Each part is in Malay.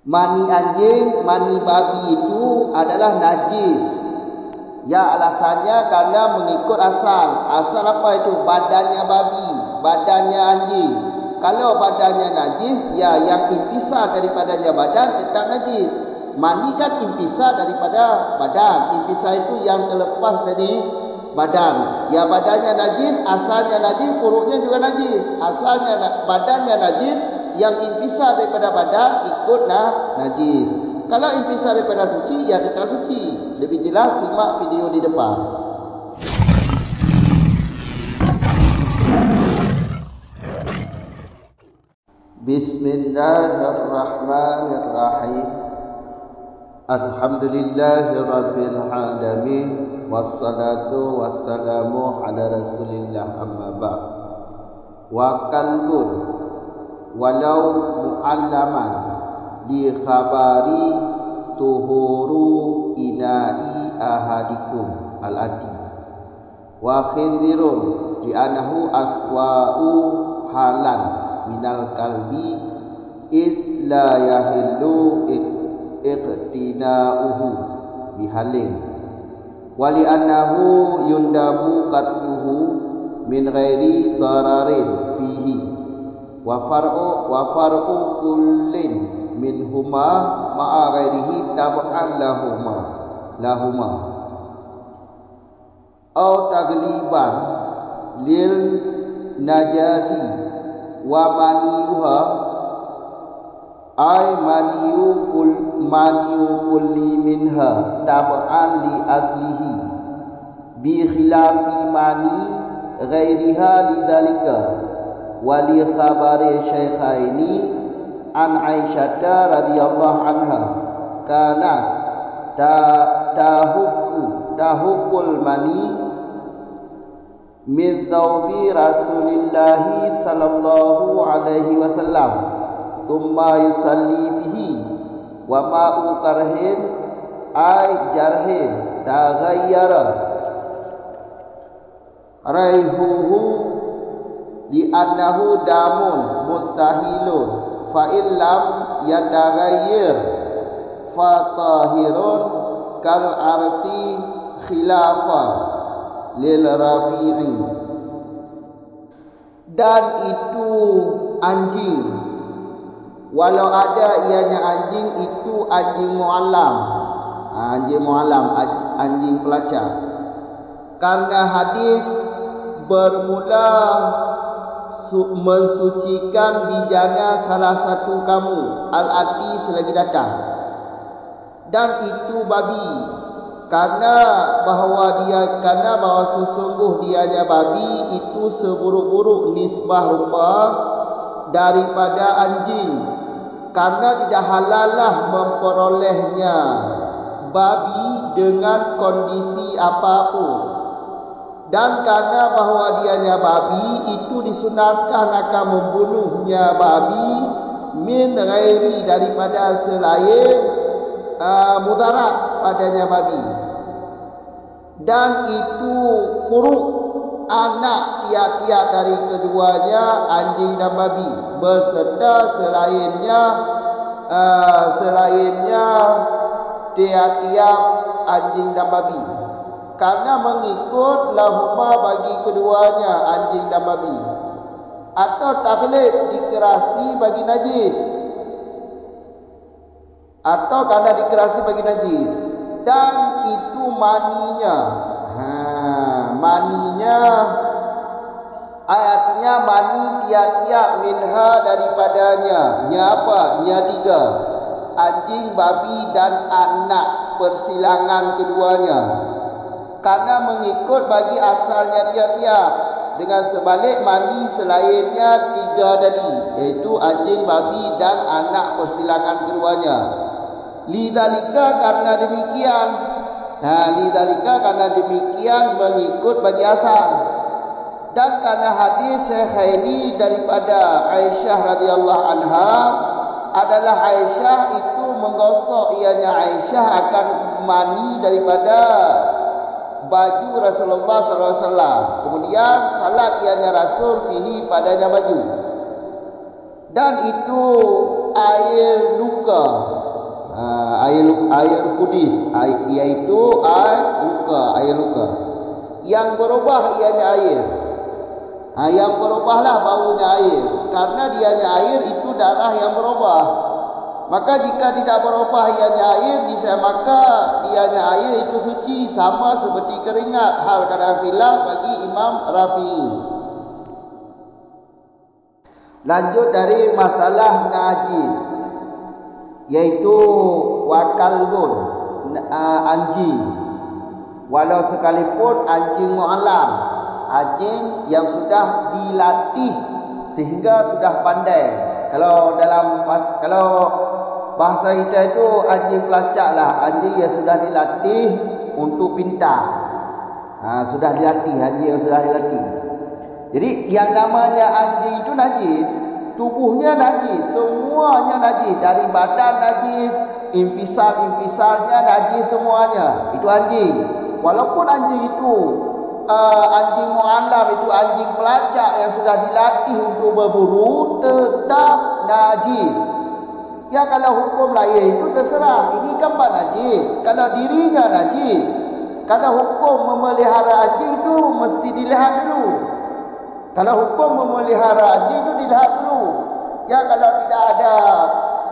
Mani anjing, mani babi itu adalah najis. Ya, alasannya karena mengikut asal. Asal apa itu? Badannya babi, badannya anjing. Kalau badannya najis, ya yang impisah daripadanya badan tetap najis. Mani kan impisah daripada badan. Impisah itu yang terlepas dari badan. Ya, badannya najis, asalnya najis, perutnya juga najis. Asalnya badannya najis, yang impisah daripada badan ikutlah najis. Kalau impisah daripada suci, ya tetap suci. Lebih jelas simak video di depan. Bismillahirrahmanirrahim. Alhamdulillahirabbil alamin. Wassalatu wassalamu ala Rasulillah, amma ba'd. Wa qalbun walau mu'allaman li khabari tuhuru ina'i ahadikum al-ati wa khindirun li anahu aswa'u halan minal kalbi is la yahillu iqtina'uhu bihalin wa li annahu yundabu qatluhu min ghairi dararin fihi wa far'u kullin minhuma ma'a ghairihi tab'an lahuma au tagliban lil najasi wa maniuha ay maniu kulli minha tab'an li aslihi bi khilafi mani ghairiha lidzalika wali khabari syaikhaini an Aisyah radhiyallahu anha kanas tahukul mani min thawbi Rasulillahi sallallahu alaihi wasallam thumma yusalli bihi wa ma'u karhin ay jarhin taghayyara raihuhu li'annahu damun mustahilun fa illam yataghayyir fa tahirun kal arti khilafa lil rafi'i. Dan itu anjing, walau ada ianya anjing itu anjing mu'allam, anjing pelacak, karena hadis bermula mensucikan bijana salah satu kamu al-ati selagi datang, dan itu babi, karena bahawa sesungguh dianya babi itu seburuk-buruk nisbah rupa daripada anjing, karena tidak halallah memperolehnya babi dengan kondisi apapun. Dan karena bahawa dianya babi itu disunatkan akan membunuhnya babi min ghairi daripada selain mudarat padanya babi. Dan itu furuk anak tiap-tiap dari keduanya anjing dan babi beserta selainnya tiap-tiap anjing dan babi, karena mengikut lahuma bagi keduanya anjing dan babi, atau taklid dikerasi bagi najis, atau karena dikerasi bagi najis. Dan itu maninya, artinya mani tiap-tiap minha daripadanya. Nya apa? Nya tiga, anjing, babi dan anak persilangan keduanya, karena mengikut bagi asalnya tiap-tiap. Dengan sebalik mani selainnya tiga tadi, iaitu anjing, babi dan anak persilangan keduanya. Lidzalika karena demikian mengikut bagi asal. Dan karena hadis Syaikhaini daripada Aisyah radhiyallahu anha adalah Aisyah itu menggosok ianya Aisyah akan mani daripada baju Rasulullah SAW. Kemudian salat ianya Rasul fihi padanya baju. Dan itu air luka air kudis, iaitu air luka. Yang berubah ianya air. Yang berubahlah baunya air. Karena dianya air itu darah yang berubah. Maka jika tidak berubah ianya air, maka dianya air itu suci, sama seperti keringat. Hal kadang khilaf bagi Imam Rafi'i. Lanjut dari masalah najis, yaitu wakalbun, anjing. Walau sekalipun anjing mu'allam, anjing yang sudah dilatih sehingga sudah pandai. Kalau bahasa kita itu anjing pelacak lah, anjing yang sudah dilatih untuk pintar. Sudah dilatih, anjing yang sudah dilatih. Jadi yang namanya anjing itu najis, tubuhnya najis, semuanya najis, dari badan najis, invisal-invisalnya najis semuanya. Itu anjing. Walaupun anjing itu anjing mu'allam, itu anjing pelacak yang sudah dilatih untuk berburu, tetap najis. Ya, kalau hukum lain itu terserah. Ini kan najis. Kalau dirinya najis. Kalau hukum memelihara anjing itu mesti dilihat dulu. Kalau hukum memelihara anjing itu dilihat dulu. Ya, kalau tidak ada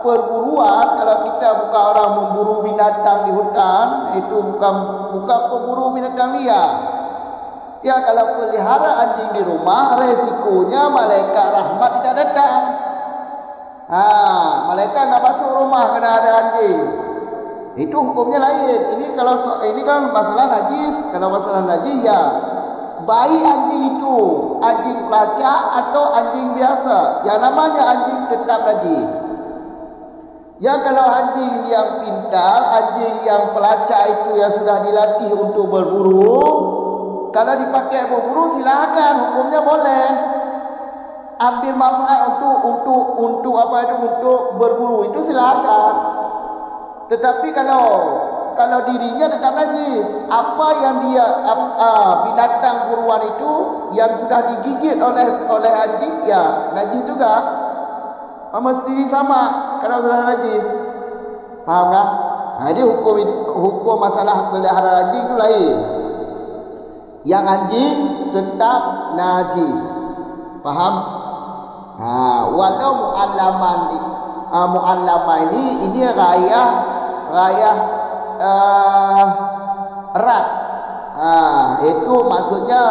perburuan, kalau kita bukan orang memburu binatang di hutan, itu bukan pemburu binatang liar. Ya, kalau pelihara anjing di rumah, resikonya malaikat rahmat tidak datang. Malaikat enggak masuk rumah kerana ada anjing. Itu hukumnya lain. Ini kan masalah najis. Kalau masalah najis, ya baik anjing itu anjing pelacak atau anjing biasa, yang namanya anjing tetap najis. Ya, kalau anjing yang pintar, anjing yang pelacak itu yang sudah dilatih untuk berburu, kalau dipakai berburu silakan, hukumnya boleh. Ambil manfaat untuk berburu itu silakan. Tetapi kalau dirinya tetap najis, apa yang dia binatang buruan itu yang sudah digigit oleh anjing, ya najis juga. Mesti sama kalau sudah najis. Paham tak? Jadi hukum masalah pelihara anjing itu lain. Yang anjing tetap najis. Paham? Walau mu'allamah ini rayah erat. Itu maksudnya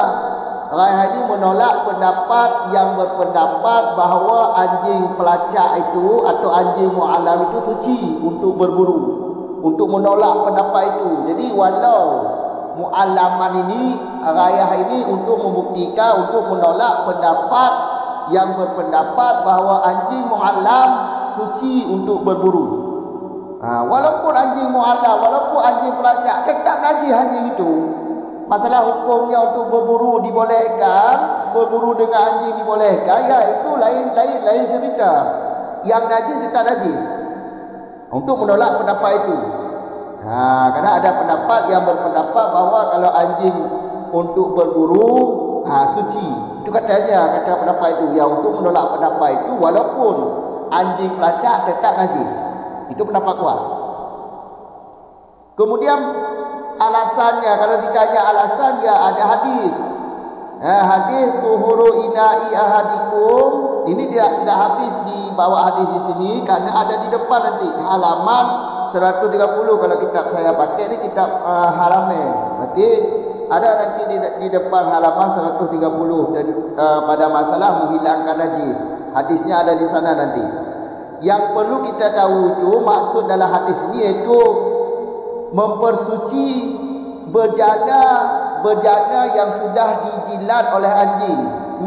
rayah ini menolak pendapat yang berpendapat bahawa anjing pelacak itu atau anjing mu'allam itu suci untuk berburu. Untuk menolak pendapat itu. Jadi walau mu'allaman ini, rayah ini untuk membuktikan, untuk menolak pendapat yang berpendapat bahawa anjing mu'allam suci untuk berburu. Walaupun anjing mu'allam, walaupun anjing pelacak, tetap najis anjing itu. Masalah hukumnya untuk berburu dibolehkan, berburu dengan anjing dibolehkan, ya itu lain cerita. Yang najis tetap najis. Untuk menolak pendapat itu. Karena ada pendapat yang berpendapat bahawa kalau anjing untuk berburu suci. Itu kata pendapat itu. Yang untuk menolak pendapat itu, walaupun anjing pelacak tetap najis. Itu pendapat kuat. Kemudian alasannya, kalau ditanya alasan, ya ada hadis. Hadis tuhuru ina'i ahadikum. Ini tidak habis di bawah hadis di sini, karena ada di depan nanti halaman 130. Kalau kitab saya pakai ini kitab Haramain. Berarti ada nanti di depan halaman 130 dan pada masalah menghilangkan najis. Hadisnya ada di sana nanti. Yang perlu kita tahu itu maksud dalam hadis ini yaitu mempersuci berjana yang sudah dijilat oleh anjing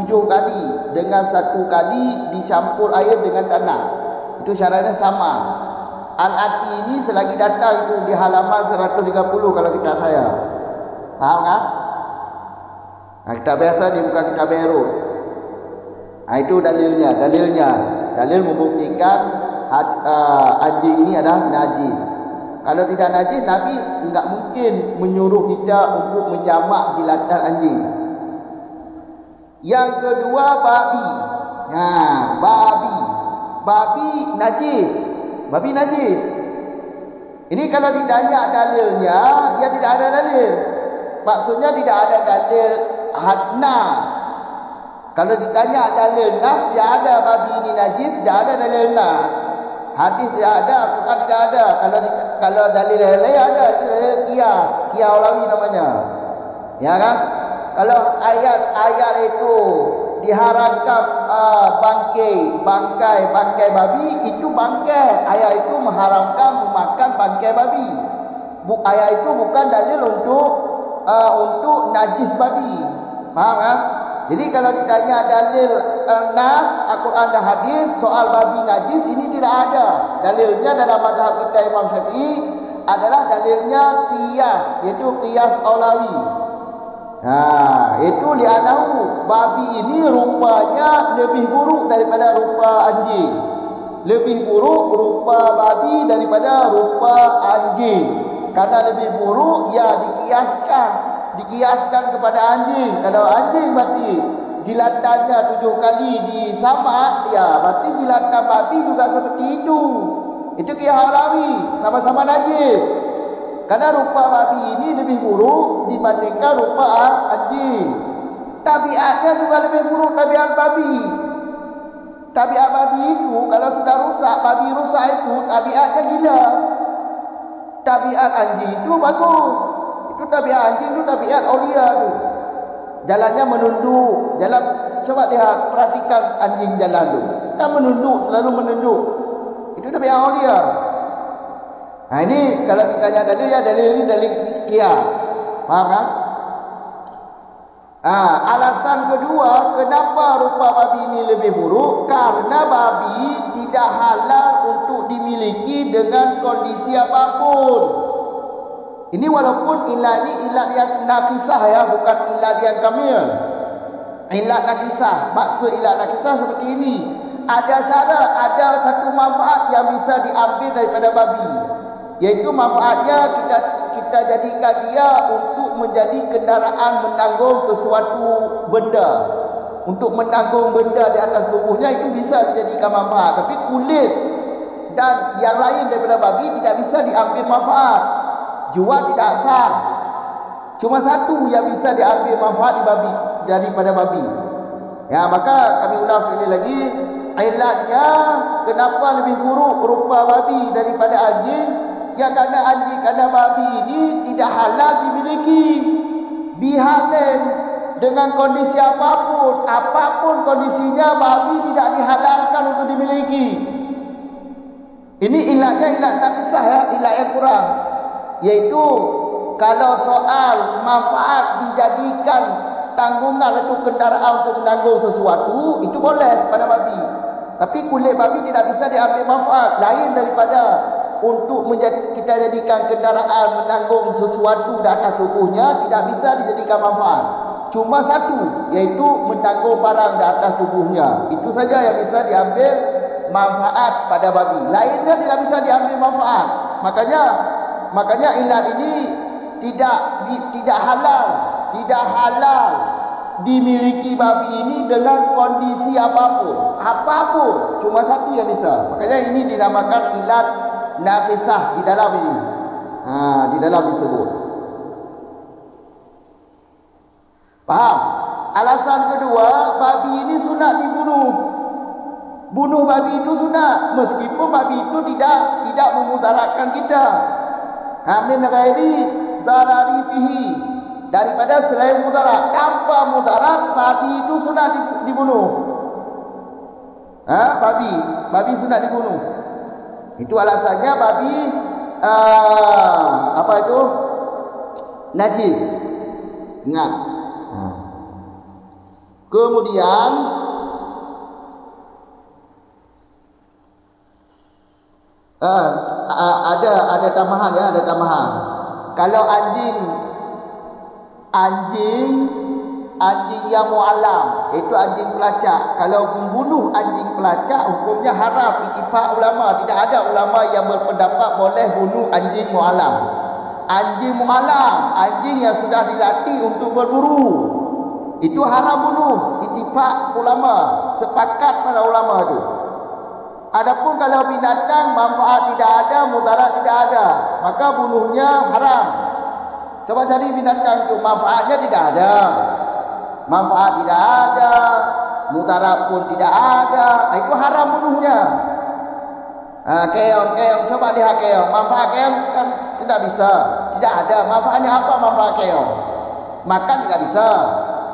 7 kali, dengan 1 kali dicampur air dengan tanah. Itu syaratnya sama. Al-Ati ini selagi datang itu di halaman 130 kalau kitab saya. Faham kan? Kitab biasa ni bukan kitab baru. Itu dalilnya. Dalil membuktikan anjing ini adalah najis. Kalau tidak najis, Nabi enggak mungkin menyuruh kita untuk menjamak jilatan anjing. Yang kedua, babi. Babi najis. Ini kalau ditanya dalilnya, ya tidak ada dalil. Maksudnya tidak ada dalil nas. Kalau ditanya dalil nas, tidak ada babi ini najis, tidak ada dalil nas. Hadis tidak ada, Quran tidak ada. Kalau dalil lain ada, itu dalil qiyas, qiyas ulawi namanya. Ya kan? Kalau ayat itu diharamkan bangkai babi, itu bangkai. Ayat itu mengharamkan memakan bangkai babi. Ayat itu bukan dalil untuk najis babi. Faham kan? Jadi kalau ditanya dalil nas, Al-Quran dan hadis soal babi najis, ini tidak ada. Dalilnya dalam mazhab kita Imam Syafi'i adalah dalilnya qiyas, yaitu qiyas aulawi. Itu li'anahu, babi ini rupanya lebih buruk daripada rupa anjing. Lebih buruk rupa babi daripada rupa anjing. Karena lebih buruk, ya dikiaskan kepada anjing. Kalau anjing berarti jilatannya 7 kali disamak, ya berarti jilatan babi juga seperti itu. Itu qiyas aulawi, sama-sama najis. Karena rupa babi ini lebih buruk dibandingkan rupa anjing. Tabiatnya juga lebih buruk tabiat babi. Tabiat babi itu kalau sudah rusak, babi rusak itu tabiatnya gila. Tabiat anjing itu bagus. Itu tabiat anjing itu tabiat aulia tu. Jalannya menunduk. Coba lihat, perhatikan anjing jalan tu. Dia menunduk, selalu menunduk. Itu tabiat aulia. Nah ini kalau ditanya dalil, ya dalil ini dalil qiyas. Faham kan? Alasan kedua, kenapa rupa babi ini lebih buruk? Karena babi tidak halal untuk dimiliki dengan kondisi apapun. Ini walaupun ilat ini ilat yang nakisah, ya, bukan ilat yang kamil. Ilat nakisah, maksud ilat nakisah seperti ini. Ada satu manfaat yang bisa diambil daripada babi, yaitu manfaatnya kita jadikan dia untuk menjadi kendaraan menanggung sesuatu benda. Untuk menanggung benda di atas tubuhnya itu bisa dijadikan manfaat. Tapi kulit dan yang lain daripada babi tidak bisa diambil manfaat. Jual tidak sah. Cuma satu yang bisa diambil manfaat daripada babi. Ya, maka kami ulang sekali lagi, ilatnya kenapa lebih buruk rupa babi daripada anjing? Ya karena babi ini tidak halal dimiliki, dihalal dengan kondisi apapun kondisinya, babi tidak dihalalkan untuk dimiliki. Ini ilatnya ilat nakisah, ya, ilat yang kurang, yaitu kalau soal manfaat dijadikan tanggungan atau kendaraan untuk menanggung sesuatu, itu boleh pada babi. Tapi kulit babi tidak bisa diambil manfaat lain daripada untuk kita jadikan kendaraan menanggung sesuatu di atas tubuhnya, tidak bisa dijadikan manfaat. Cuma satu, yaitu menanggung barang di atas tubuhnya. Itu saja yang bisa diambil manfaat pada babi. Lainnya tidak bisa diambil manfaat. Makanya ilat ini tidak halal dimiliki babi ini dengan kondisi apapun. Cuma satu yang bisa. Makanya ini dinamakan ilat nakisah di dalam ini. Di dalam disebut. Faham? Alasan kedua, babi ini sunat dibunuh. Bunuh babi itu sunat, meskipun babi itu tidak memudaratkan kita. Min ghairi darari fihi, daripada selain mudarat. Tanpa mudarat, babi itu sunat dibunuh. Babi sunat dibunuh. Itu alasannya babi najis. Ingat. Kemudian ada tambahan, ya, ada tambahan. Kalau anjing yang mu'allam, itu anjing pelacak. Kalau membunuh anjing pelacak, hukumnya haram. Ittifaq ulama, tidak ada ulama yang berpendapat boleh bunuh anjing mu'allam. Anjing mu'allam, anjing yang sudah dilatih untuk berburu, itu haram bunuh. Ittifaq ulama, sepakat para ulama itu. Adapun kalau binatang manfaat tidak ada, mudarat tidak ada, maka bunuhnya haram. Coba cari binatang itu manfaatnya tidak ada, manfaat tidak ada, mudarat pun tidak ada, itu haram bunuhnya. Keong, coba lihat keong. Manfaat keong kan tidak bisa, tidak ada. Manfaatnya apa manfaat keong? Makan tidak bisa.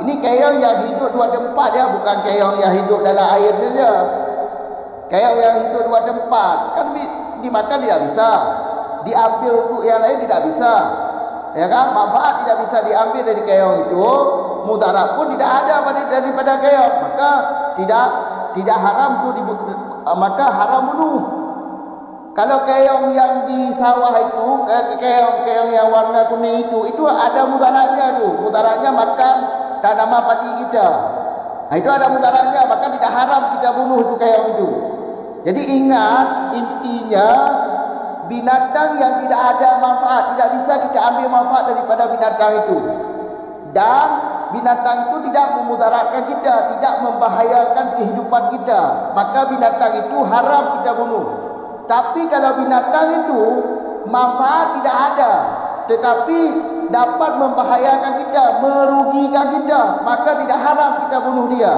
Ini keong yang hidup dua tempat ya, bukan keong yang hidup dalam air saja. Keong yang hidup dua tempat kan dimakan tidak bisa, diambil untuk yang lain tidak bisa, ya kan? Manfaat tidak bisa diambil dari keong itu, mudarat pun tidak ada daripada keong, maka tidak haram tu maka haram bunuh. Kalau keong yang di sawah itu, keong yang warna kuning itu ada mudaratnya tu. Mudaratnya makan tanaman padi kita. Itu ada mudaratnya, maka tidak haram kita bunuh itu keong itu. Jadi ingat, intinya binatang yang tidak ada manfaat, tidak bisa kita ambil manfaat daripada binatang itu. Dan binatang itu tidak memudaratkan kita, tidak membahayakan kehidupan kita, maka binatang itu haram kita bunuh. Tapi kalau binatang itu manfaat tidak ada, tetapi dapat membahayakan kita, merugikan kita, maka tidak haram kita bunuh dia.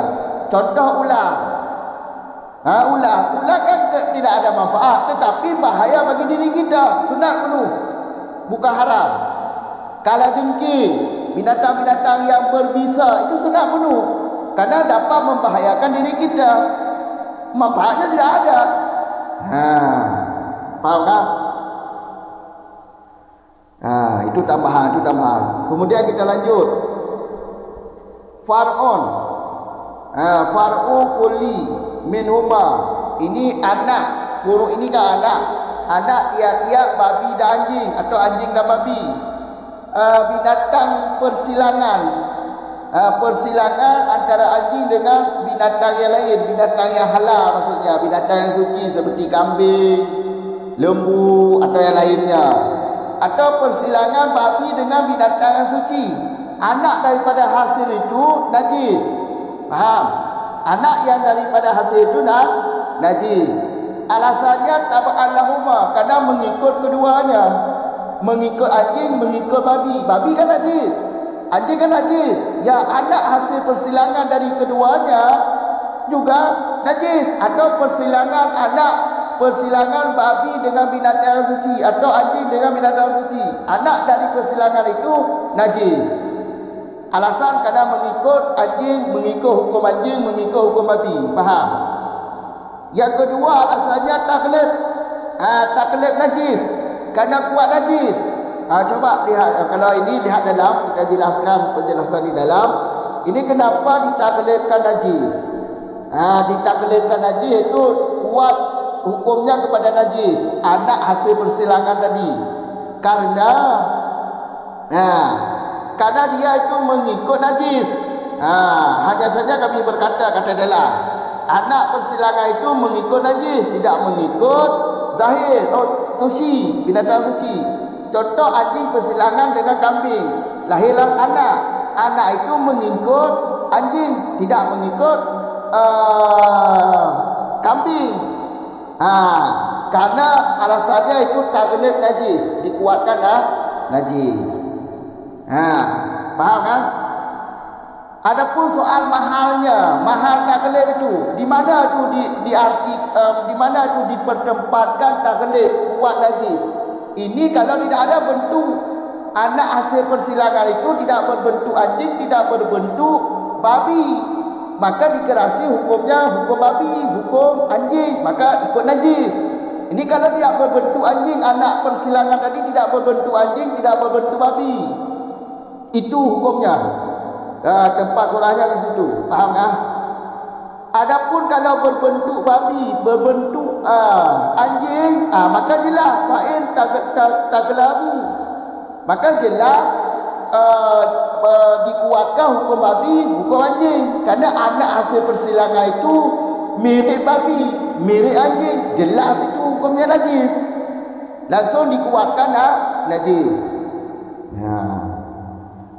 Contoh ular. Ular kan tidak ada manfaat, tetapi bahaya bagi diri kita, sunat bunuh, bukan haram. Kalajengking, binatang-binatang yang berbisa itu sunat bunuh, karena dapat membahayakan diri kita, manfaatnya tidak ada. Faham tak? Itu tambahan. Kemudian kita lanjut. Far'un. Far'u kulli minhuma. Ini anak. Furu' ini kan anak. Anak tiap-tiap babi dan anjing, atau anjing dan babi. Binatang persilangan. Persilangan antara anjing dengan binatang yang lain, binatang yang halal maksudnya, binatang yang suci seperti kambing, lembu atau yang lainnya. Atau persilangan babi dengan binatang yang suci. Anak daripada hasil itu najis. Faham? Anak yang daripada hasil itu najis. Alasannya taba'an lahuma, karena mengikut keduanya. Mengikut anjing, mengikut babi. Babi kan najis, anjing kan najis. Ya, anak hasil persilangan dari keduanya juga najis. Atau persilangan babi dengan binatang suci, atau anjing dengan binatang suci. Anak dari persilangan itu najis. Alasan kerana mengikut anjing, mengikut hukum anjing, mengikut hukum babi. Faham? Yang kedua alasannya taklid. Taklid najis, kerana kuat najis. Coba lihat, kalau ini lihat dalam, kita jelaskan penjelasan di dalam. Ini kenapa ditaklidkan najis. Ditaklidkan najis itu kuat hukumnya kepada najis, anak hasil persilangan tadi. Karena dia itu mengikut najis. Hanya saja kami berkata, kata dalam, anak persilangan itu mengikut najis, tidak mengikut zahir. Suci, binatang suci. Contoh anjing persilangan dengan kambing, lahirlah anak. Anak itu mengikut anjing, tidak mengikut kambing. Karena alasannya itu taklid najis, dikuatkan najis. Faham kan? Adapun soal mahalnya, mahal taklid itu di mana tu di mana tu dipertempatkan taklid kuat najis. Ini kalau tidak ada bentuk anak hasil persilangan itu, tidak berbentuk anjing, tidak berbentuk babi, maka dikerasi hukumnya hukum babi, hukum anjing, maka ikut najis. Ini kalau tidak berbentuk anjing, anak persilangan tadi tidak berbentuk anjing, tidak berbentuk babi, itu hukumnya. Tempat surahnya di situ. Faham kan? Adapun kalau berbentuk babi, berbentuk anjing, maka jelas fa'in taglabu. Maka jelas dikuatkan hukum babi, hukum anjing. Karena anak hasil persilangan itu mirip babi, mirip anjing, jelas itu hukumnya najis. Langsung dikuatkan najis.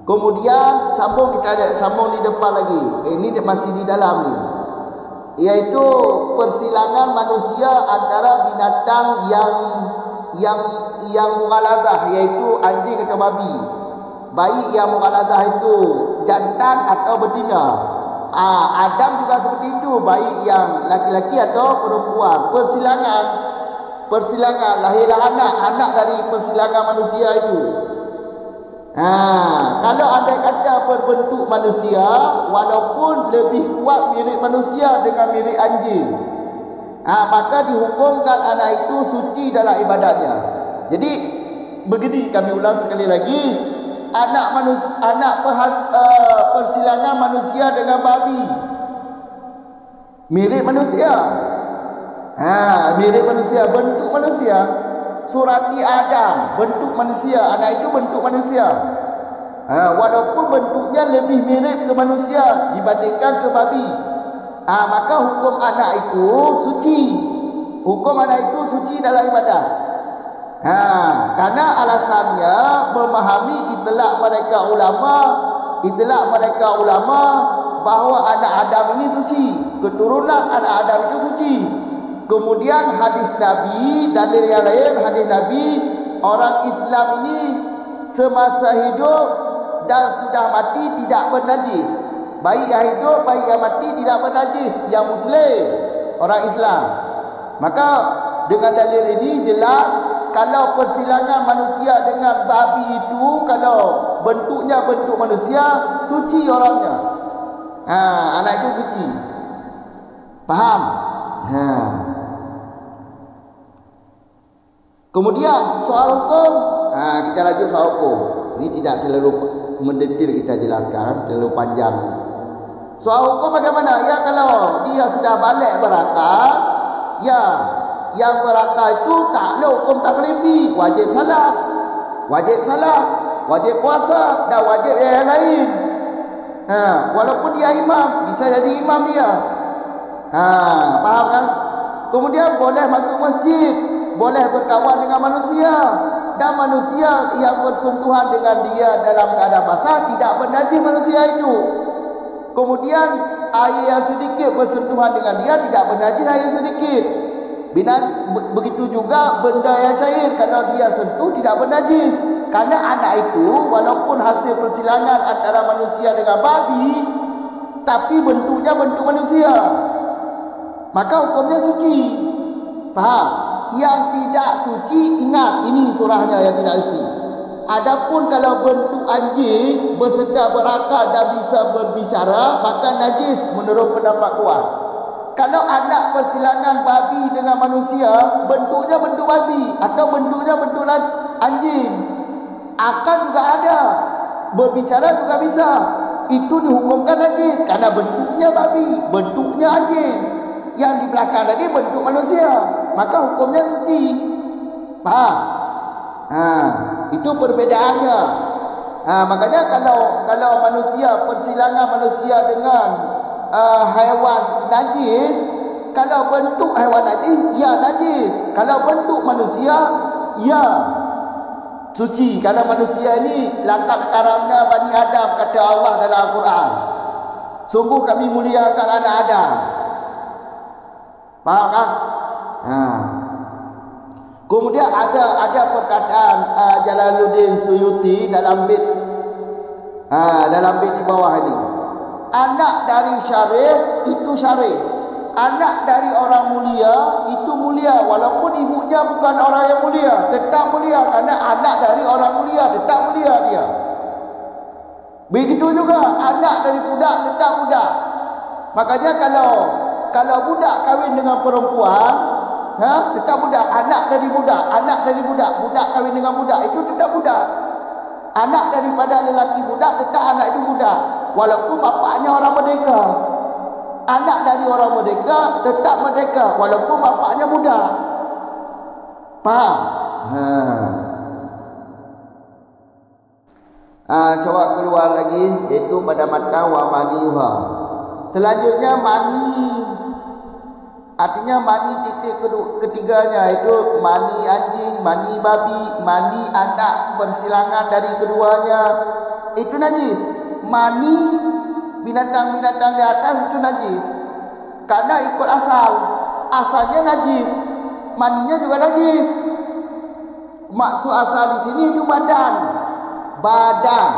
Kemudian sambung, kita ada sambung di depan lagi. Ini masih di dalam ni. Iaitu persilangan manusia antara binatang yang mughaladah, iaitu anjing atau babi. Baik yang mughaladah itu jantan atau betina. Adam juga seperti itu, baik yang laki-laki atau perempuan. Persilangan lahirlah anak dari persilangan manusia itu. Kalau andai kata berbentuk manusia, walaupun lebih kuat mirip manusia dengan mirip anjing, maka dihukumkan anak itu suci dalam ibadatnya. Jadi begini, kami ulang sekali lagi, persilangan manusia dengan babi mirip manusia. Mirip manusia, bentuk manusia. Surati Adam, bentuk manusia, anak itu bentuk manusia. Walaupun bentuknya lebih mirip ke manusia dibandingkan ke babi, maka hukum anak itu suci. Hukum anak itu suci dalam ibadat. Karena alasannya memahami itlak mereka ulama bahawa anak Adam ini suci, keturunan anak Adam itu suci. Kemudian hadis Nabi, dalil yang lain hadis Nabi, orang Islam ini semasa hidup dan sudah mati tidak bernajis. Baik yang hidup, baik yang mati tidak bernajis, yang Muslim, orang Islam. Maka dengan dalil ini jelas, kalau persilangan manusia dengan babi itu, kalau bentuknya bentuk manusia, suci orangnya. Anak itu suci. Faham? Kemudian soal hukum, kita lanjut soal hukum. Ini tidak terlalu mendetil kita jelaskan, terlalu panjang. Soal hukum bagaimana? Ya, kalau dia sudah balik berakal, ya, yang berakal itu taklah hukum taklifi, wajib salat, wajib puasa dan wajib yang lain. Walaupun dia imam, bisa jadi imam dia. Faham kan? Kemudian boleh masuk masjid, boleh berkawan dengan manusia, dan manusia yang bersentuhan dengan dia dalam keadaan basah tidak bernajis manusia itu. Kemudian air yang sedikit bersentuhan dengan dia tidak bernajis air sedikit. Begitu juga benda yang cair, kalau dia sentuh tidak bernajis. Karena anak itu walaupun hasil persilangan antara manusia dengan babi, tapi bentuknya bentuk manusia, maka hukumnya suci. Faham? Yang tidak suci, ingat, ini surahnya yang tidak suci. Adapun kalau bentuk anjing bersedar berakal dan bisa berbicara, maka najis menurut pendapat kuat. Kalau anak persilangan babi dengan manusia, bentuknya bentuk babi atau bentuknya bentuk anjing, akal juga ada, berbicara juga bisa, itu dihukumkan najis karena bentuknya babi, bentuknya anjing. Yang di belakang tadi bentuk manusia, maka hukumnya suci. Faham? Itu perbedaannya. Makanya kalau manusia, persilangan manusia dengan haiwan najis, kalau bentuk haiwan najis, ya najis. Kalau bentuk manusia, ya suci. Karena manusia ini laqad karamna bani Adam, kata Allah dalam Al-Quran. Sungguh kami muliakan anak Adam. Faham kan? Kemudian ada perkataan Jalaluddin Suyuti dalam bait di bawah ini. Anak dari syarif itu syarif. Anak dari orang mulia itu mulia, walaupun ibunya bukan orang yang mulia, tetap mulia karena anak dari orang mulia, tetap mulia dia. Begitu juga anak dari budak tetap budak. Makanya kalau budak kahwin dengan perempuan, tetap budak. Anak dari budak, budak kahwin dengan budak, itu tetap budak. Anak daripada lelaki budak, tetap anak itu budak, walaupun bapaknya orang merdeka. Anak dari orang merdeka tetap merdeka, walaupun bapaknya budak. Faham? Coba keluar lagi, iaitu pada mata wa maniha. Selanjutnya mani, artinya mani titik ketiganya, itu mani anjing, mani babi, mani anak bersilangan dari keduanya, itu najis. Mani binatang-binatang di atas itu najis. Karena ikut asal. Asalnya najis, maninya juga najis. Maksud asal di sini itu badan. Badan.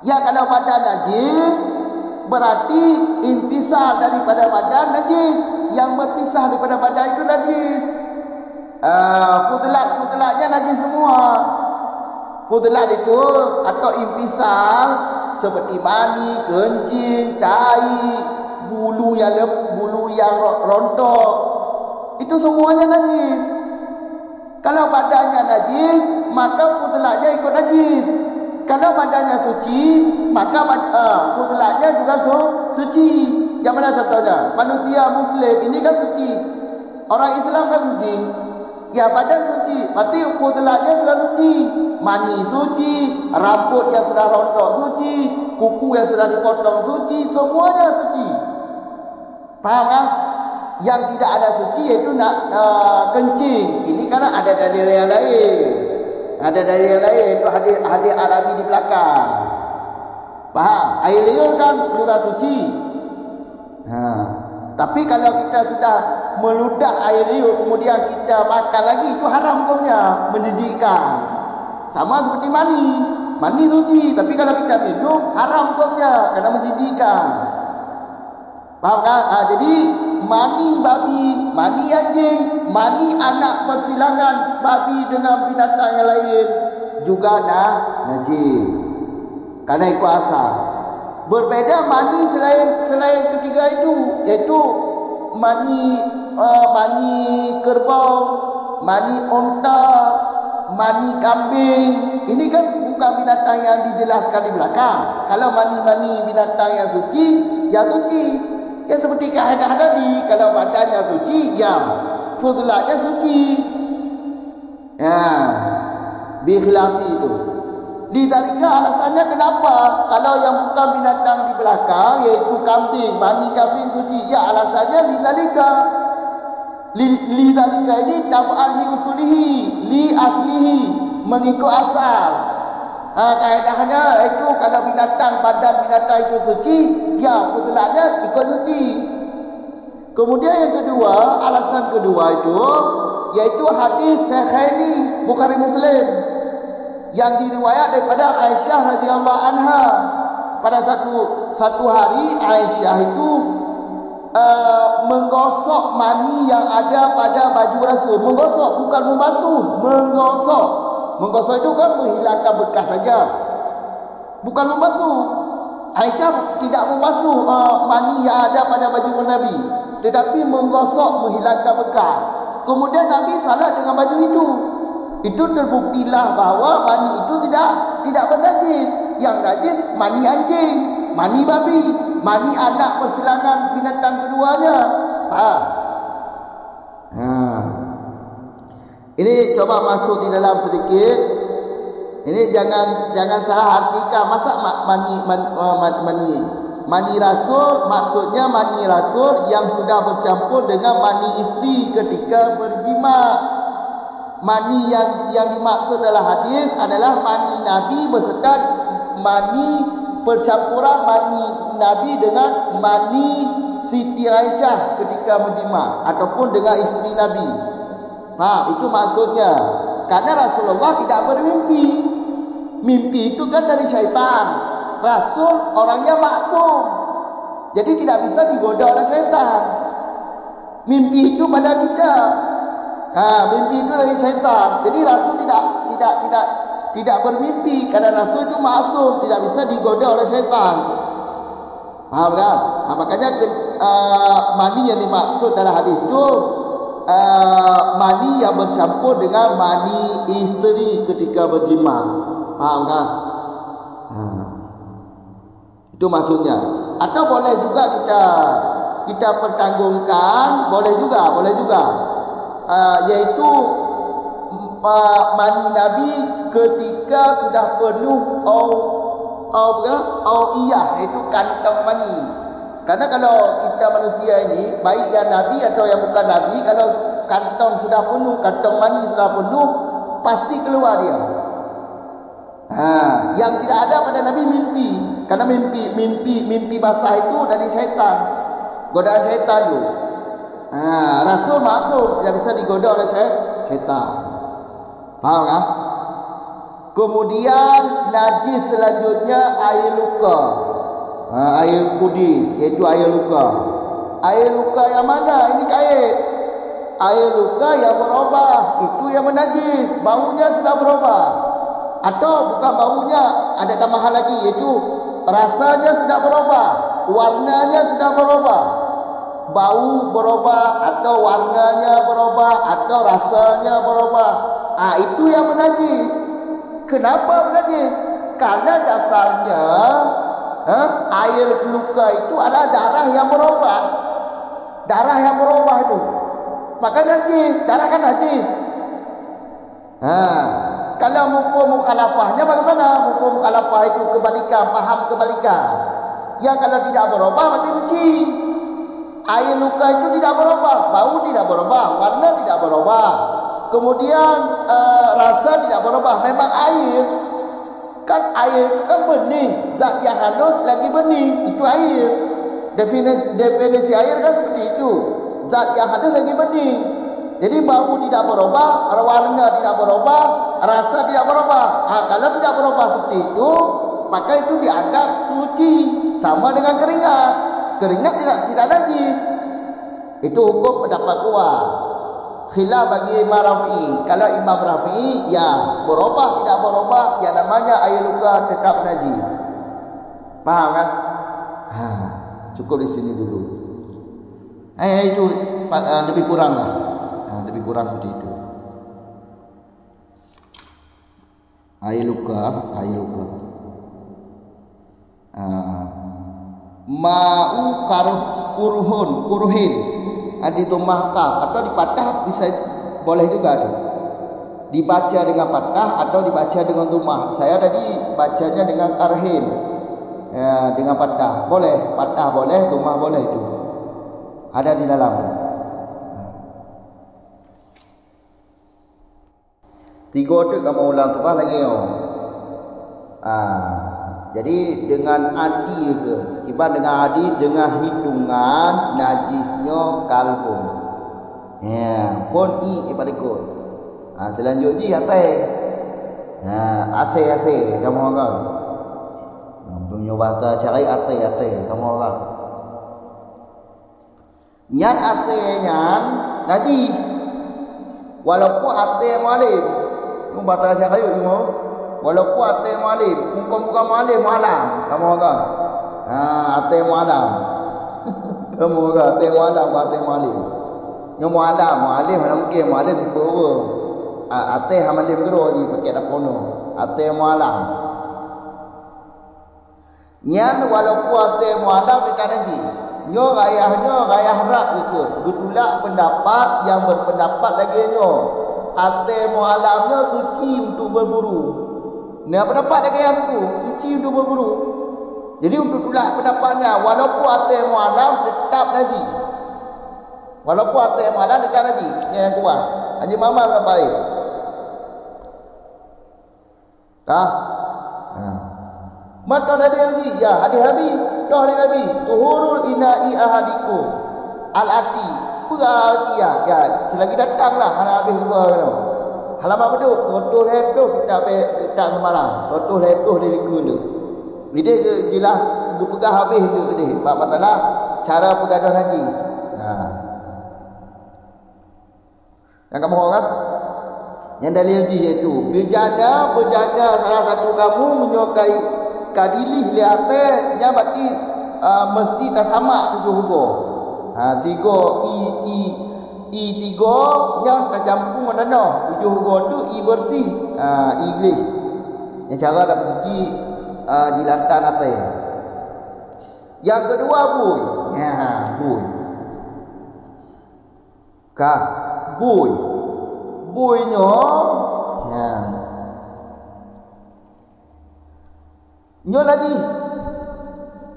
Ya, kalau badan najis, berarti infisal daripada badan najis. Yang berpisah daripada badan itu najis. Fudulat-fudulatnya najis semua. Fudulat itu atau infisal seperti mani, kencing, tai, bulu yang rontok, itu semuanya najis. Kalau badannya najis, maka fudulatnya ikut najis. Kalau badannya suci, maka fudulatnya juga suci. Yang mana contohnya? Manusia Muslim ini kan suci. Orang Islam kan suci. Ya, badan suci, berarti fudulatnya juga suci. Mani suci, rambut yang sudah rontok suci, kuku yang sudah dipotong suci, semuanya suci. Faham kan? Yang tidak ada suci yaitu kencing. Ini karena ada dalil yang lain. Ada dalil yang lain, itu hadis Arabi di belakang. Faham? Air liur kan juga suci. Tapi kalau kita sudah meludah air liur kemudian kita makan lagi, itu haram hukumnya, menjijikkan. Sama seperti mani. Mani suci, tapi kalau kita minum haram hukumnya karena menjijikkan. Faham kan? Jadi mani babi, mani anjing, mani anak persilangan babi dengan binatang yang lain juga najis. Karena ikut asal. Berbeda mani selain ketiga itu, yaitu mani kerbau, mani unta, mani kambing. Ini kan bukan binatang yang dijelaskan di belakang. Kalau mani binatang yang suci, ya suci. Ya seperti kaedah tadi, kalau badannya suci, ya fudulatnya suci. Ya, bikhilafi itu. Lidalika alasannya kenapa? Kalau yang bukan binatang di belakang, yaitu kambing, mani kambing suci. Ya alasannya lidalika. Lidalika ini tab'an li usulihi, li aslihi, mengikut asal. Kaedahnya itu kalau badan binatang itu suci, ya fudulatnya ikut suci. Kemudian yang kedua, alasan kedua itu yaitu hadis Syaikhaini Bukhari Muslim yang diriwayat daripada Aisyah radhiyallahu anha. Pada satu hari Aisyah itu menggosok mani yang ada pada baju Rasul. Menggosok, bukan membasuh, menggosok. Menggosok itu kan menghilangkan bekas saja, bukan membasuh. Aisyah tidak membasuh mani yang ada pada baju Nabi, tetapi menggosok, menghilangkan bekas. Kemudian Nabi salat dengan baju itu. Itu terbuktilah bahwa mani itu tidak bernajis. Yang najis mani anjing, mani babi, mani anak persilangan binatang keduanya. Ini coba masuk di dalam sedikit. Ini jangan salah artikan. Masa mani rasul, maksudnya mani rasul yang sudah bercampur dengan mani isteri ketika berjima. Mani yang dimaksud dalam hadis adalah mani Nabi beserta mani percampuran mani Nabi dengan mani Siti Aisyah ketika berjima ataupun dengan isteri Nabi. Itu maksudnya. Karena Rasulullah tidak bermimpi. Mimpi itu kan dari syaitan. Rasul orangnya maksum, jadi tidak bisa digoda oleh syaitan. Mimpi itu pada kita. Mimpi itu dari syaitan. Jadi Rasul tidak bermimpi karena Rasul itu maksum, tidak bisa digoda oleh syaitan. Paham kan? Makanya mani yang dimaksud dalam hadis itu mani yang bercampur dengan mani isteri ketika berjima. Paham kan? Itu maksudnya. Atau boleh juga kita pertanggungkan, boleh juga. Yaitu mani Nabi ketika sudah penuh awiyah, iaitu kantong mani. Karena kalau kita manusia ini, baik yang Nabi atau yang bukan Nabi, kalau kantong sudah penuh, kantong mani sudah penuh, pasti keluar dia. Yang tidak ada pada Nabi mimpi. Karena mimpi basah itu dari syaitan. godaan syaitan tu. Rasul maksum, tidak bisa digoda oleh syaitan. Faham kan? Kemudian najis selanjutnya air luka. Air kudis, iaitu air luka. Air luka yang mana? Ini kait. Air luka yang berubah, itu yang menajis. Baunya sudah berubah. Atau bukan baunya, ada tambahan lagi, iaitu rasanya sudah berubah, warnanya sudah berubah. Bau berubah, atau warnanya berubah, atau rasanya berubah. Itu yang menajis. Kenapa menajis? Karena dasarnya air luka itu adalah darah yang berubah. Darah yang berubah itu, maka najis. Darah kan najis. Kalau hukum mukhalafahnya bagaimana? Hukum mukhalafah itu kebalikan, paham kebalikan. Yang kalau tidak berubah berarti suci. Air luka itu tidak berubah, bau tidak berubah, warna tidak berubah. Kemudian rasa tidak berubah. Memang air kan, air itu kan bening, zat yang halus lagi bening, itu air. Definisi air kan seperti itu, zat yang halus lagi bening. Jadi bau tidak berubah, warna tidak berubah, rasa tidak berubah. Kalau tidak berubah seperti itu, maka itu dianggap suci. Sama dengan keringat. Keringat tidak najis. Itu hukum pendapat kuat. Khilaf bagi Imam Rafi'i. Kalau Imam Rafi'i, ya berubah tidak berubah, yang namanya air luka tetap najis. Faham kan? Cukup di sini dulu. Itu lebih kurang lah. Lebih kurang seperti itu. Air luka. Ma'u kuruhin. Didomah kaf atau dipatah bisa boleh juga tu. Dibaca dengan patah atau dibaca dengan domah. Saya tadi bacanya dengan karhin. Dengan patah. Boleh, patah boleh, domah boleh itu. Ada di dalam. Tiga tu kamu ulang tu lagi yo. Jadi dengan adi ke, ibarat dengan adi dengan hitungan najisnya kalbun. Pun ibarat ikut. Selanjutnya ase kamu orang. Punya bahasa cari ate kamu orang. Nyat ase-nya najis. Walaupun ate malim. Kamu bahasa cari kamu. Walaupun ate malim, muka malim malam, kamu kan? Ate malam, kamu kan? Ate malim. Yang malim mana mungkin malim di bawah. Ate malim terus di pakai tak kono. Ate malam. Nyan walaupun ate malam kita najis. Nyo gayah rak ikut. Getulak pendapat yang berpendapat lagi nyo. Ate malamnya suci untuk berburu. Pendapat dia kaya tu, suci untuk berburu. Jadi untuk tolak pendapatnya, walaupun ate mu'alam tetap najis. Walaupun ate mu'alam tetap najis. Yang kuat. Haji Mama berapa air? Mata Nabi Nabi, ya hadis-hadis, dah hadis Nabi. Tuhurul ina'i ahadikum al-ati. Berartiah, ya selagi datanglah habis gua tu. Halaman beduk, totoh leptuh kita semalam. Totoh leptuh dia liku tu. Ni dia jelas pegah habis tu dia. Bab masalah cara pegaduh najis. Yang kamu orang? Yang dalil dia iaitu berjanda salah satu kamu menyukai kadilih liate nya berarti mesti tak sama tujuh hukum. Tiga tiga yang tercampur mana tujuh hukum tu bersih English. Yang cara dapat suci jilatan atas. Yang kedua buih. Buih. Buihnya nyo lagi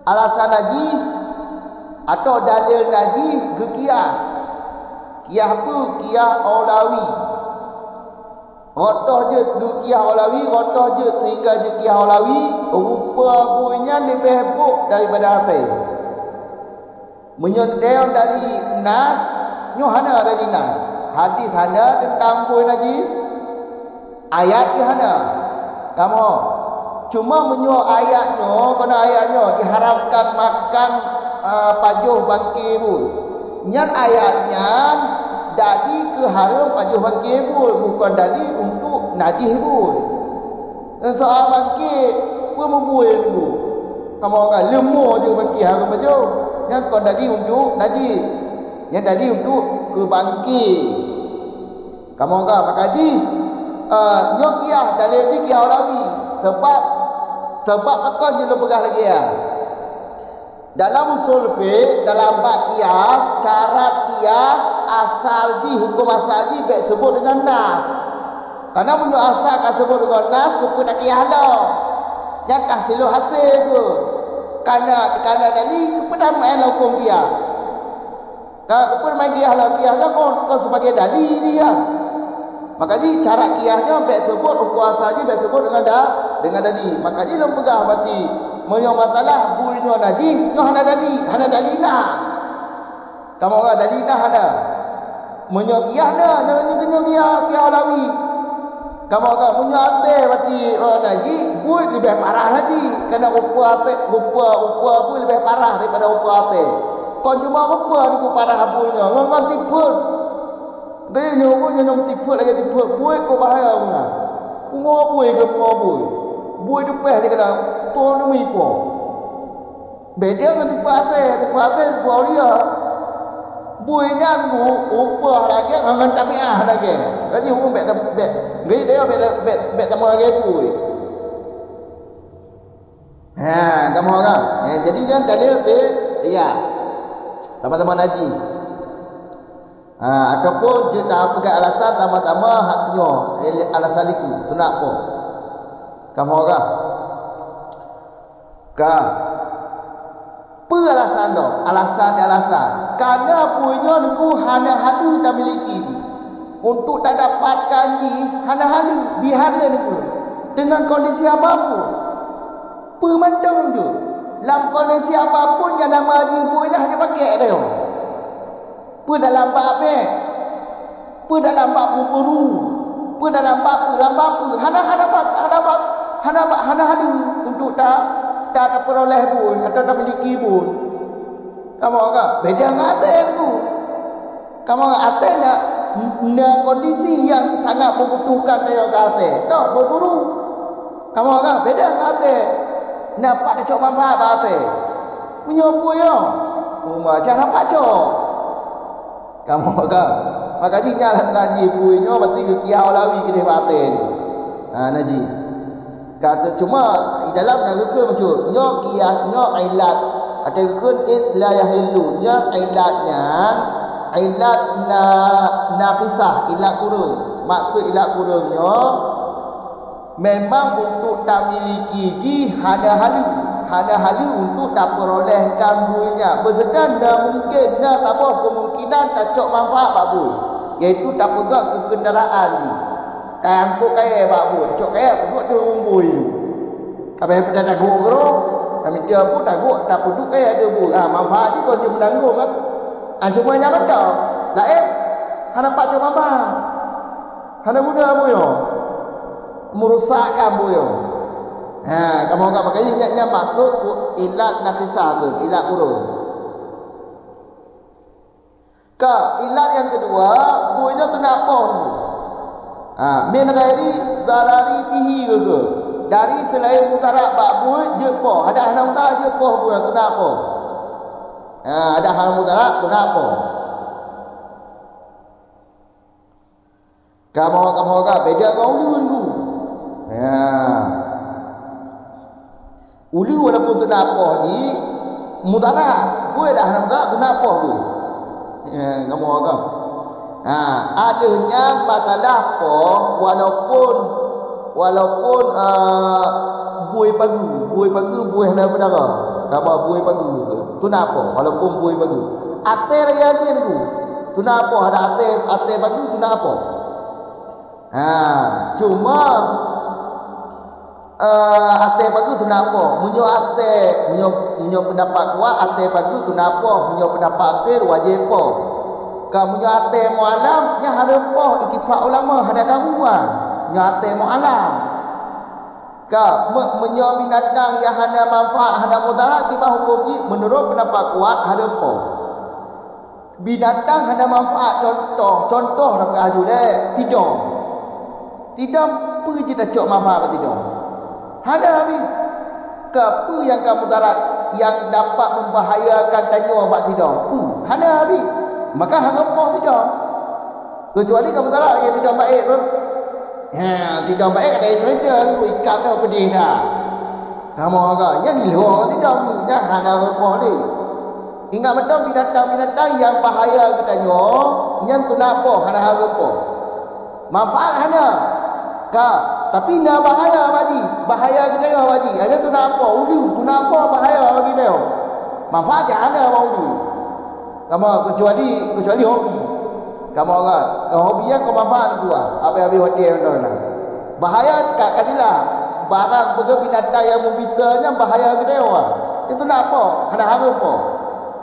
alasan lagi atau dalil lagi ke kias. Kias tu kias aulawi. Rotoh je ke kias aulawi, rotoh je sehingga je kias aulawi rupa buihnya lebih buruk daripada atas. Menyondel dari nas, nyo hana dari nas. Hadis hana tentang buih najis. Ayat dia hana. Kamu cuma menyo ayatnya, kena ayatnya diharamkan makan pajuh bangkir pun. Nyan ayatnya dari keharam pajuh bangkir pun, bukan dari untuk najis pun. Soal bangkir pun membuih dulu. Kamu orang lemah je bangkir haram pajuh. Yang kon dari untuk najis. Yang dari untuk kebangkir. Kamu orang makaji nyokiah dalil ni kiah ulawi sebab akan je lepegah lagi ya. Dalam usul fiqh, dalam bab kias, syarat kias asal di hukum asal di baik sebut dengan nas. Karena punya asal kan sebut dengan nas tu pun nak kias lah. Yang kasih lo hasil tu. Karena dari kepada main hukum kias. Kalau pun main kias lah kau sebagai dalil dia. Makanya cara kiasnya baik sebut hukum asal je baik sebut dengan dalil. Makanya lo pegah berarti menyo masalah buinyo najis nyo hana dalil nas. Kamu orang dalil nas ada. Menyo kias dah jangan kenyo kias ulawi. Kamu orang menyo ate berarti najis buih lebih parah lagi. Kena rupa buih lebih parah daripada rupa ate. Kau cuma rupa ni parah buihnya. Ngan tipu. Dia nyoba tipu lagi tipu. Buih kau bahaya guna. Pungo buih ke pungo buih. Buih depan dia kena tuan ni ipo. Beda dengan tipu tipu dia. Buihnya rupa lagi ngan tabiah lagi. Jadi hukum bet dia bet tamu lagi buih. Kamu orang. Jadi jangan dalil qiyas. Sama-sama najis. Ataupun dia tak pegang alasan sama-sama haknya alasan itu. Tu nak apa? Kamu orang. Apa alasan tu? Alasan. Kerana punya niku hana halu dah miliki ni. Untuk tak dapatkan ni hana halu bihana niku. Dengan kondisi apapun. Pemandang je. Dalam kondisi apapun yang nama haji pun dah dia pakai dia. Apa dalam bab beg? Apa dalam bab buru? Apa dalam bab apa? Hana halu untuk tak peroleh pun atau tak miliki pun. Kamu orang beda dengan atas tu. Kamu orang atas nak kondisi yang sangat membutuhkan dia ke atas. Tak berburu. Kamu orang beda dengan atas. Nampak dia cok manfaat atas. Punya apa ya? Macam nampak cok. Kamu orang. Makanya nyala tadi punya berarti kiau lawi kena batin. Najis. Kata cuma dalam neraka macam nyok kias nyok ilat ada kun la yahillu nyok ilatnya ilat nafisah ilat kurung. Maksud ilat kurungnya memang untuk tak miliki ji hana halu untuk tak perolehkan buihnya. Bersedan dah mungkin dah tambah kemungkinan tak cok manfaat pak buih. Iaitu tak pegang ke kenderaan ji. Tak angkut kaya pak buih. Cok kaya buat dia rumbuih. Sampai pada tak guk gerok. Kami dia pun tak guk tak peduk kaya ada buih. Manfaat ji kau dia menanggung kan. Cuma yang ada. Lah hana pak cok manfaat. Hana guna buih. Merusakkan buih. Kamu agak makanya ingatnya maksud ilat nafisah tu, ilat kurung. Ilat yang kedua, buihnya tu nak apa tu? Min ghairi darari bihi ke? Dari selain mutarak bak buih je apa? Ada hana mutarak je apa buih tu nak apa? Ada hana mutarak tu nak apa? Kamu agak beda kau ulun ku. Ulu walaupun tu nak apa ni mudarat gue dah nak mudarat tu nak apa tu kamu agak adanya batalah apa walaupun buih pagi buih nak berdarah kabar buih pagi tu nak apa walaupun buih pagi ate raya jen tu nak apa ada ate pagi tu nak apa cuma ate bagus tu nak apa? Munyo ate, munyo pendapat kuat ate bagus tu nak apa? Munyo pendapat akhir wajib apa? Munyo ate mualam nya harapa ittifaq ulama hada karuan. Munyo ate mualam. Munyo binatang yang hada manfaat hada mudarat kibah hukum ji menurut pendapat kuat harapa? Binatang hada manfaat contoh dalam ajule tidak pergi kita cok manfaat tidak. Hada habis apa yang kamu darat yang dapat membahayakan tanya buat tidak. Hada habis. Maka harapah tidak. Kecuali kamu darat yang tidak baik tu. Tidak baik ada cerita lu ikat dah pedih dah. Kamu agak yang gila tidak ni. Yang hada harapah ni. Ingat betul binatang-binatang yang bahaya katanya, yang tu nak apa? Hana harapah. Manfaat hana. Tapi nak bahaya bagi. Bahaya kita bagi. Aja tu nak apa? Ulu. Tu nak apa bahaya bagi dia. Manfaat jangan ada ulu. Kamu kecuali hobi. Kamu orang hobi yang kau manfaat tu habis hotel dah. Bahaya katilah. Barang binatang yang membitanya bahaya ke dia. Itu nak apa? Hana harapah.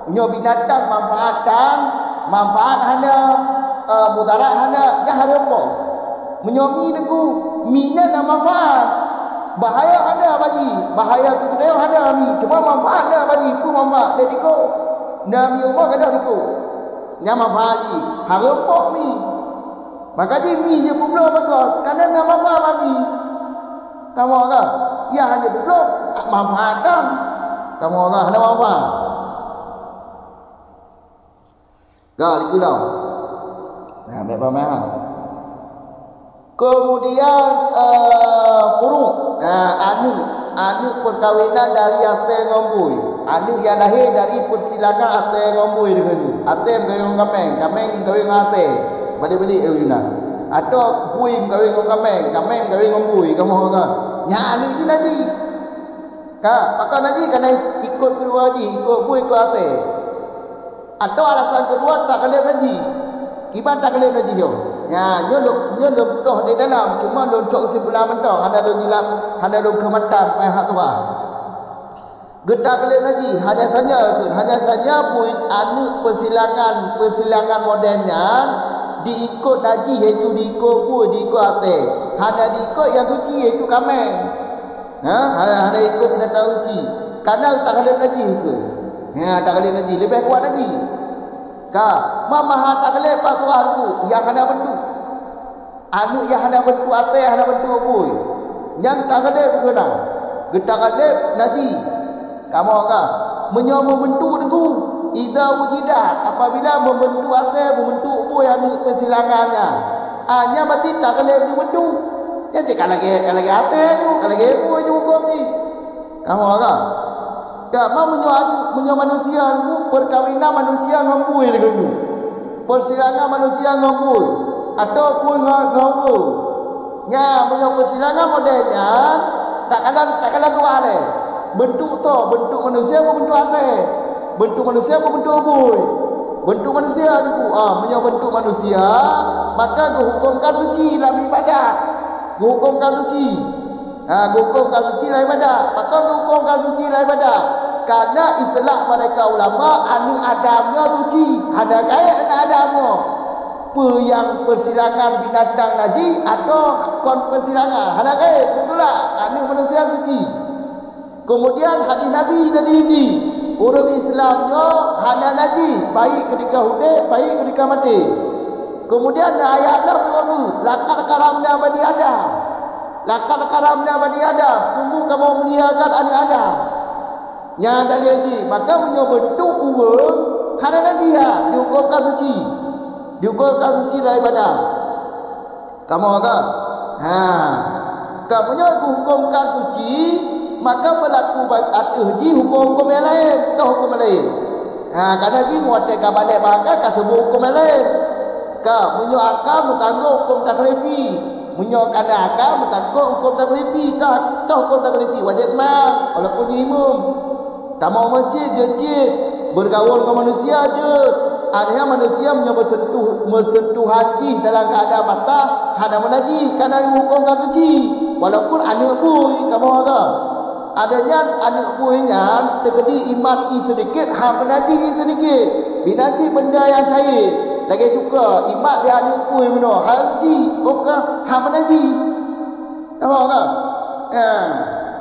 Punya binatang manfaat hana mudarat hana yang harapah. Menyomi deku minya nak manfaat. Bahaya ada bagi. Bahaya tu dia ada mi. Cuma manfaat ada bagi. Pun manfaat dia diko. Nami umur kada diko. Nya manfaat ji. Harapah mi. Maka ji mi je pun belum betul. Karena nak manfaat bagi. Kamu orang ya hanya belum manfaatkan. Kamu orang ada manfaat. Gal ikulah. Nah, baik paham. Kemudian furu' anak perkahwinan dari ate ngombui. Anak yang lahir dari persilangan ate ngombui dengan tu. Ate mengawin kameng mengawin ate. Balik-balik tu Yuna. Atau bui mengawin kameng mengawin ngombui. Kamu orang. Nya anak ni naji. Pakar naji kena ikut kedua haji, ikut bui ikut ate. Atau alasan kedua tak kena naji. Kiban tak kena naji yo. Ya, nyo toh di dalam cuma loncok kesimpulan mentong ada do gilap ada do kematan pai hak tua. Gedak kalian lagi hanya saja buat anak persilangan modennya diikut haji iaitu diikut diikut ate. Ada diikut yang suci iaitu kameng. Ada ikut binatang suci. Karena tak kalian lagi ke. Tak kalian lagi lebih kuat lagi. Mama tak kalian pak tuanku yang ada bentuk. Anak yang ada bentuk ate ada bentuk boy. Yang tak kalian kena. Gedak kalian naji. Kamu kan menyomo bentuk deku. Idza wujidat apabila membentuk ate membentuk boy anak persilangannya. Hanya berarti tak kalian bentuk. Jadi kalau lagi ate tu, kalau lagi boy je hukum ni. Kamu kan mau menyo manusia tu perkahwinan manusia ngambui dengan tu. Persilangan manusia ngambui ataupun ngambui. Nya menyo persilangan modelnya tak kalah tu ale. Bentuk manusia apa bentuk ate? Bentuk manusia apa bentuk boy? Bentuk manusia tu. Menyo bentuk manusia maka dihukumkan suci dalam ibadat. Dihukumkan suci. Hukumkan suci lah ibadat. Maka hukumkan suci lah ibadat. Karena itlak mereka ulama anak Adamnya suci. Ada kaya anak Adamnya. Yang persilangan binatang najis atau kon persilangan. Ada kaya betul lah. Anak manusia suci. Kemudian hadis Nabi dari ini. Orang Islamnya hana najis. Baik ketika hidup, baik ketika mati. Kemudian ayat Allah lakad karamna bani Adam. Lakad karamna bani Adam. Sungguh kamu muliakan anak Adam. Yang ada lagi. Maka bentuk uang. Hana lagi ya. Dihukumkan suci. Dihukumkan suci daripada. Kamu kan? Kamu dihukumkan suci. Maka berlaku haji hukum yang lain. Tak hukum yang lain. Kerana haji muatikkan balik bahkan sebut hukum yang lain. Menyo akal bertanggung hukum taklifi. Menyo kana akal bertanggung hukum taklifi. Tak hukum taklifi. Wajib semang. Walaupun imam. Tak mau masjid je. Bergaul dengan manusia je. Ada manusia mensentuh haji dalam keadaan batal. Ada menajis. Kerana hukum kan suci. walaupun anak bui kamu ada. Adanya anak buihnya terkedi iman sedikit, menaji sedikit. Binaji benda yang cair. Lagi juga iman dia anak buih mana? Haji, bukan menaji. Tahu tak?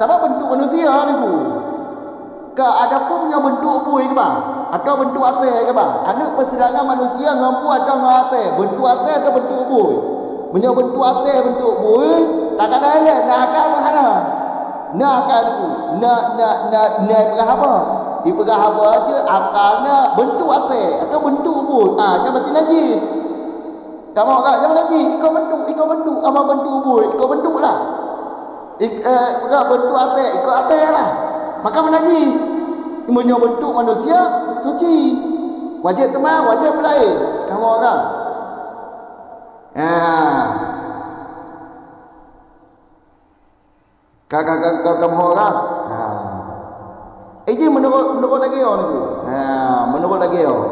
Tapi bentuk manusia ni ku. Ada pun punya bentuk buih ke bah? Atau bentuk atai ke bah? Anak persilangan manusia ngampu ada ngah atai. Bentuk atai atau bentuk buih? Punya bentuk atai, bentuk buih. Tak ada lain. Nak akan mana? Nak akan tu. Nak perah apa? Diperah apa aja akalnya bentuk atai atau bentuk buih. Jangan berarti najis. Kamu kan jangan najis. Ikut bentuk. Apa bentuk buih? Ikut bentuk lah. Bentuk atai, ikut atai lah. Maka menajis. Punya bentuk manusia suci. Wajib teman, wajib berlain. Kamu orang. Kamu orang. Ini menurut lagi orang itu. Menurut lagi orang.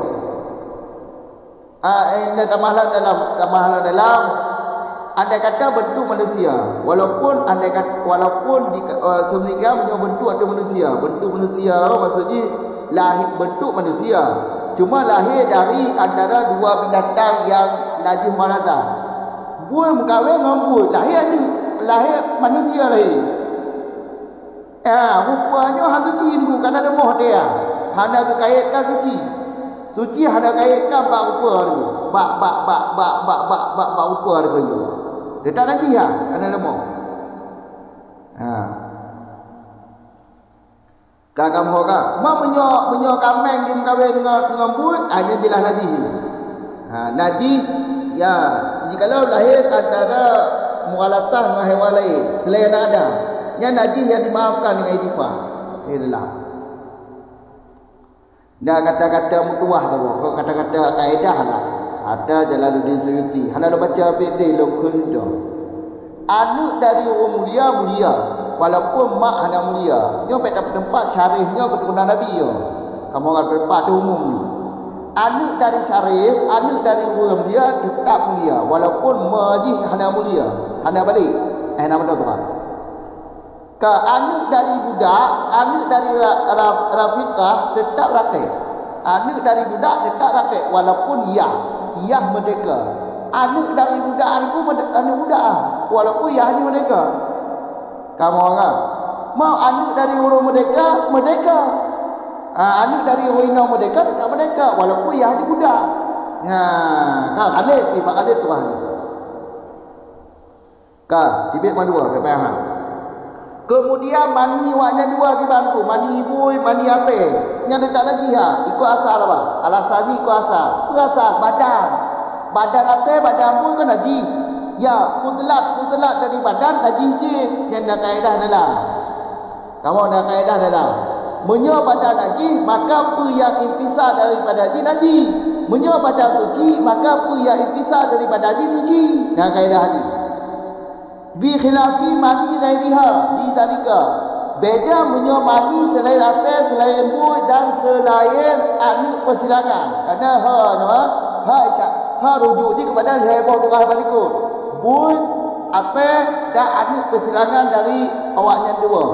Ini tamahlah dalam andai kata bentuk manusia, walaupun sebenarnya punya bentuk ada manusia. Bentuk manusia maksudnya lahir bentuk manusia. Cuma lahir dari antara dua binatang yang najis marazah. Buih berkahwin dengan buih, lahir manusia lahir. Rupanya hang suci dulu kerana lemah dia. Hana kekaitkan suci. Suci hana kaitkan bak rupa dulu. Bak rupa dulu. Dia tak najis lah, kerana lemah. Kakak mohon mak menyo kameng dia berkahwin dengan buih, hanya jelas najis. Najis ya, jikalau lahir antara mualatah dengan haiwan lain selain yang ada, yang najis yang dimaafkan dengan ijtifah. Dalam. Dah kata-kata mutuah tu, kau kata-kata kaedah lah. Ada Jalaluddin Suyuti. Hana dah baca pedih lo kunda. Anak dari orang mulia, walaupun mak hana mulia. Dia pada tempat syarifnya keturunan Nabi yo. Kamu orang tempat tu umum ni. Anak dari syarif, anak dari orang mulia tetap mulia, walaupun majih hana mulia. Hana balik. Nama tu kan. Anak dari budak, anak dari rafiqah tetap rakyat. Anak dari budak tetap rakyat walaupun ia merdeka. Anak dari budak aku anak budak walaupun ia hanya merdeka. Kamu orang mau anak dari orang merdeka. Anak dari orang Ina merdeka tetap merdeka walaupun ia hanya budak. Kan Khalid Pak Khalid tu ahli. Tibet mandua payah. Kemudian mani waknya dua kibanku, mani ibu, mani ate. Yang tak najis ikut asal apa? Alasannya ikut asal. Asal badan ate, badan ibu kan najis. Ya, mutlak dari badan najis je. Yang nak kaedah dalam. Kamu nak kaedah dalam. Menyo badan najis, maka apa yang impisah daripada najis najis. Menyo badan suci, maka apa yang impisah daripada najis suci. Yang kaedah ni. Bi khilafi mani ghairiha di dalika. Beda menyo mani selain atas, selain buih dan selain anak persilangan. Kerana rujuk je kepada heboh turah balikut. Buih, atas dan anak persilangan dari awaknya dua.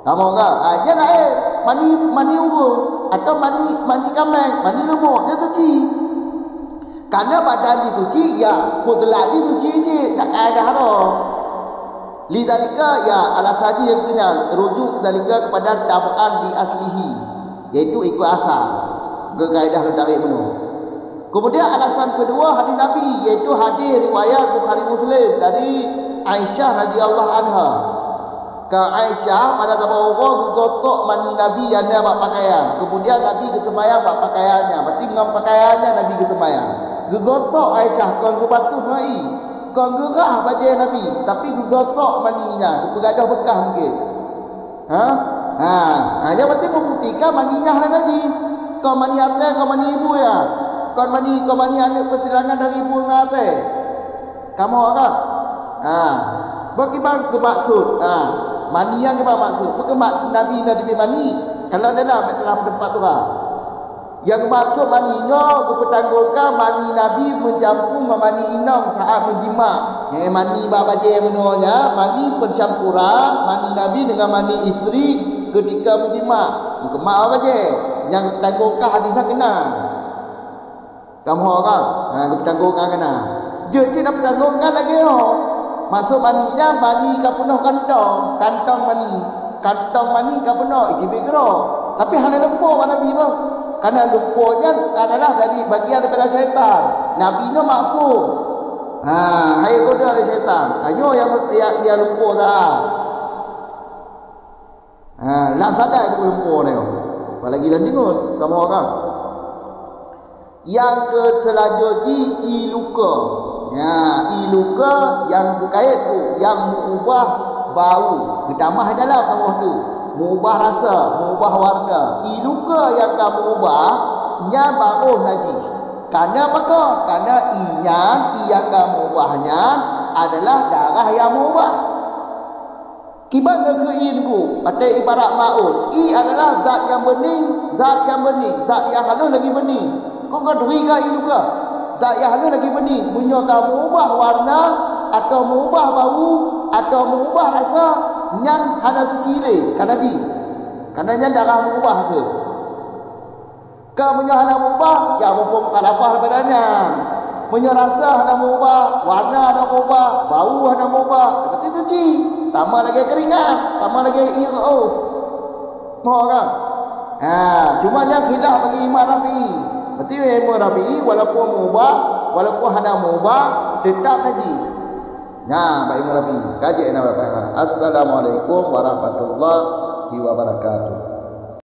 Kamu enggak? Dia nak mani urut atau mani kameng, mani lemuk, dia suci. Karena badan dia suci, ya khudlat dia suci je, tak kaedah dah. Lidalika ya alasannya yang kena rujuk dalika kepada tabaan li aslihi, iaitu ikut asal. Ke kaedah tarik menu. Kemudian alasan kedua hadis Nabi, iaitu hadis riwayat Bukhari Muslim dari Aisyah radhiyallahu anha. Aisyah pada zaman orang gotok mani Nabi yang dia buat pakaian. Kemudian Nabi kesembayang buat pakaiannya. Berarti dengan pakaiannya Nabi kesembayang. Gegotok Aisyah kau basuh mai. Kau gerah baju Nabi, tapi gegotok maninya, bergadah bekas mungkin. Dia berarti membuktikan maninya hal lagi. Kau mani atas, kau mani ibu ya. Kau mani anak persilangan dari ibu dengan atas. Kamu orang. Bagaimana maksud? Mani yang ke maksud? Bukan Nabi mani. Kalau dalam tempat tu Yang maksud mani ino kepertanggungan mani Nabi mencampur mani inang saat menjima. Mani babaje menurutnya mani pencampuran mani Nabi dengan mani isteri ketika menjima. Kemak apa je? Yang pertanggungan hadisnya kena. Kamu orang, kepertanggungan kena. Jadi nak pertanggungan lagi maksud maninya mani ka penuh kantong mani ka penuh iki bergerak. Tapi hanya lupa Nabi pun. Karena lupanya adalah dari bagian daripada syaitan. Nabi ni maksum. Hai goda dari syaitan. Hanya yang lupa dah. Lang sadar itu lupa ni. Apalagi dan dengar kamu orang. Yang ke selanjutnya iluka. Iluka yang berkait tu yang mengubah bau. Ditambah dalam bawah tu. Mengubah rasa, mengubah warna. Iluka yang kamu ubah nya baru najis. Karena apa? Karena yang kamu ubahnya adalah darah yang mengubah. Kibat ke inku, ada ibarat maut. Adalah zat yang bening, zat yang halus lagi bening. Kau kan dui ke iluka? Zat yang halus lagi bening. Punya kamu ubah warna atau mengubah bau atau mengubah rasa. Yang hana suci le karena yang darah mengubah ke kamu hana mengubah ya mumpung kalafah badannya punya rasa hana mengubah warna hana mengubah bau hana mengubah berarti suci tambah lagi keringat tambah lagi kan cuma yang khilaf bagi Imam Rafi'i berarti Imam Rafi'i walaupun mengubah walaupun hana mengubah tetap najis. Baik Nabi, kaji Nabi. Assalamualaikum warahmatullahi wabarakatuh.